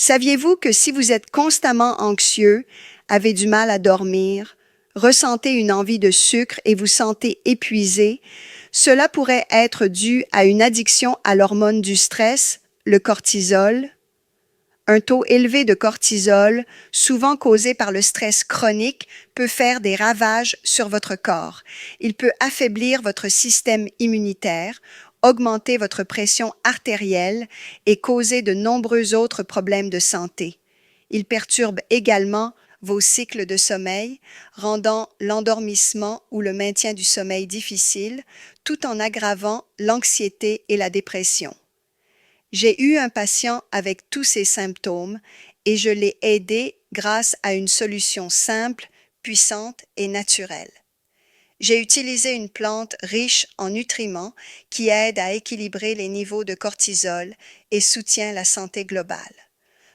Saviez-vous que si vous êtes constamment anxieux, avez du mal à dormir, ressentez une envie de sucre et vous sentez épuisé, cela pourrait être dû à une addiction à l'hormone du stress, le cortisol? Un taux élevé de cortisol, souvent causé par le stress chronique, peut faire des ravages sur votre corps. Il peut affaiblir votre système immunitaire, augmenter votre pression artérielle et causer de nombreux autres problèmes de santé. Il perturbe également vos cycles de sommeil, rendant l'endormissement ou le maintien du sommeil difficile, tout en aggravant l'anxiété et la dépression. J'ai eu un patient avec tous ces symptômes et je l'ai aidé grâce à une solution simple, puissante et naturelle. J'ai utilisé une plante riche en nutriments qui aide à équilibrer les niveaux de cortisol et soutient la santé globale.